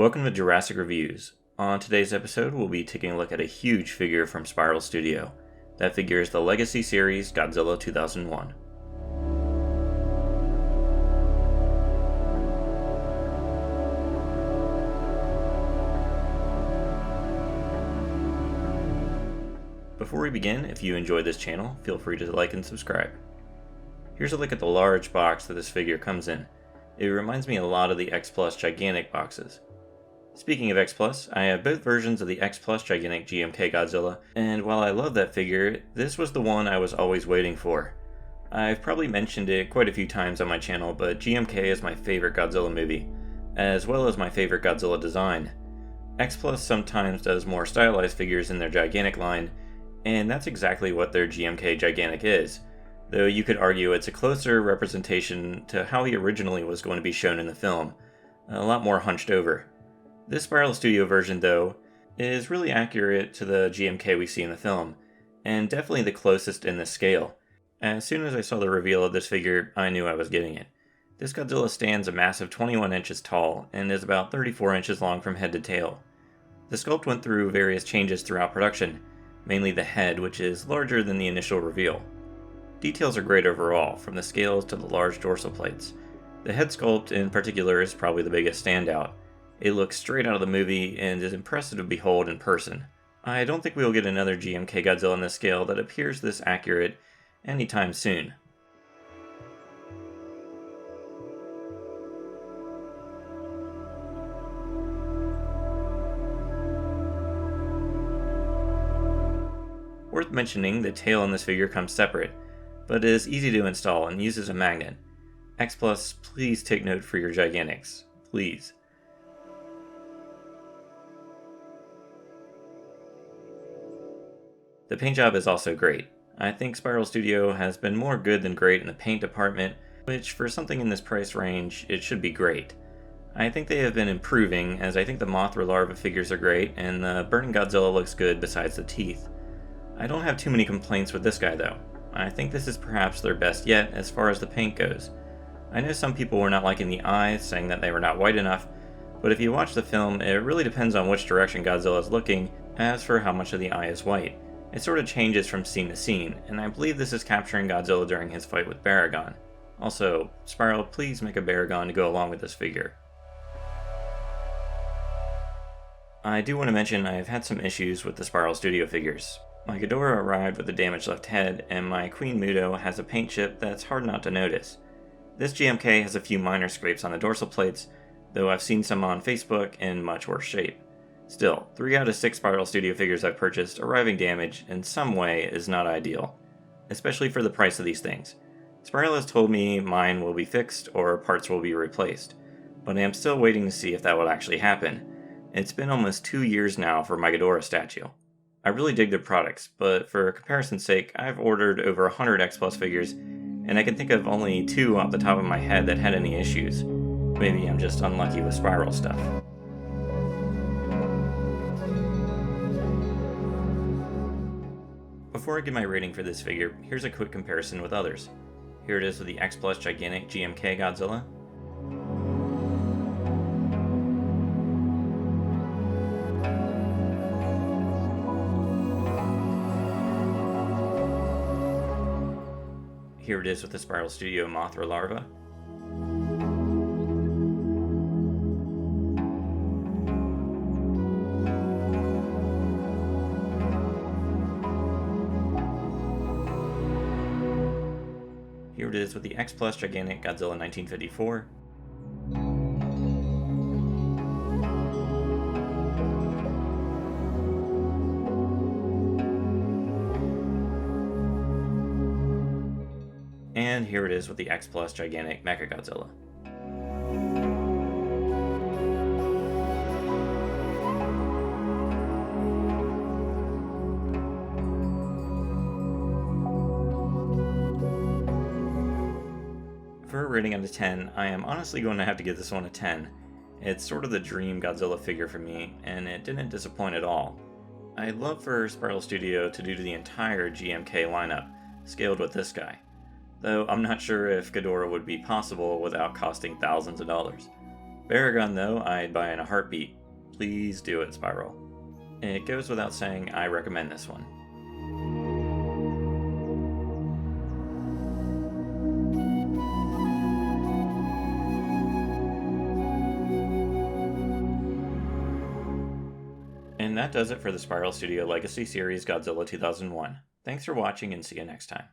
Welcome to Jurassic Reviews. On today's episode, we'll be taking a look at a huge figure from Spiral Studio. That figure is the Legacy series Godzilla 2001. Before we begin, if you enjoyed this channel, feel free to like and subscribe. Here's a look at the large box that this figure comes in. It reminds me a lot of the X Plus Gigantic boxes. Speaking of X Plus, I have both versions of the X Plus Gigantic GMK Godzilla, and while I love that figure, this was the one I was always waiting for. I've probably mentioned it quite a few times on my channel, but GMK is my favorite Godzilla movie, as well as my favorite Godzilla design. X Plus sometimes does more stylized figures in their Gigantic line, and that's exactly what their GMK Gigantic is, though you could argue it's a closer representation to how he originally was going to be shown in the film, a lot more hunched over. This Spiral Studio version, though, is really accurate to the GMK we see in the film, and definitely the closest in this scale. As soon as I saw the reveal of this figure, I knew I was getting it. This Godzilla stands a massive 21 inches tall, and is about 34 inches long from head to tail. The sculpt went through various changes throughout production, mainly the head, which is larger than the initial reveal. Details are great overall, from the scales to the large dorsal plates. The head sculpt in particular is probably the biggest standout. It looks straight out of the movie and is impressive to behold in person. I don't think we will get another GMK Godzilla on this scale that appears this accurate anytime soon. Worth mentioning, the tail on this figure comes separate, but is easy to install and uses a magnet. X Plus, please take note for your Gigantics. Please. The paint job is also great. I think Spiral Studio has been more good than great in the paint department, which for something in this price range, it should be great. I think they have been improving, as I think the Mothra larva figures are great, and the Burning Godzilla looks good besides the teeth. I don't have too many complaints with this guy though. I think this is perhaps their best yet as far as the paint goes. I know some people were not liking the eyes, saying that they were not white enough, but if you watch the film, it really depends on which direction Godzilla is looking as for how much of the eye is white. It sort of changes from scene to scene, and I believe this is capturing Godzilla during his fight with Baragon. Also, Spiral, please make a Baragon to go along with this figure. I do want to mention I have had some issues with the Spiral Studio figures. My Ghidorah arrived with a damaged left head, and my Queen Muto has a paint chip that's hard not to notice. This GMK has a few minor scrapes on the dorsal plates, though I've seen some on Facebook in much worse shape. Still, 3 out of 6 Spiral Studio figures I've purchased arriving damaged in some way is not ideal, especially for the price of these things. Spiral has told me mine will be fixed or parts will be replaced, but I am still waiting to see if that will actually happen. It's been almost 2 years now for my Ghidorah statue. I really dig their products, but for comparison's sake, I've ordered over 100 X Plus figures, and I can think of only 2 off the top of my head that had any issues. Maybe I'm just unlucky with Spiral stuff. Before I give my rating for this figure, here's a quick comparison with others. Here it is with the X Plus Gigantic GMK Godzilla. Here it is with the Spiral Studio Mothra larva. Here it is with the X Plus Gigantic Godzilla 1954. And here it is with the X Plus Gigantic Mechagodzilla. For a rating out of 10, I am honestly going to have to give this one a 10. It's sort of the dream Godzilla figure for me, and it didn't disappoint at all. I'd love for Spiral Studio to do the entire GMK lineup, scaled with this guy. Though I'm not sure if Ghidorah would be possible without costing thousands of dollars. Baragon, though, I'd buy in a heartbeat. Please do it, Spiral. It goes without saying I recommend this one. And that does it for the Spiral Studio Legacy Series Godzilla 2001. Thanks for watching and see you next time.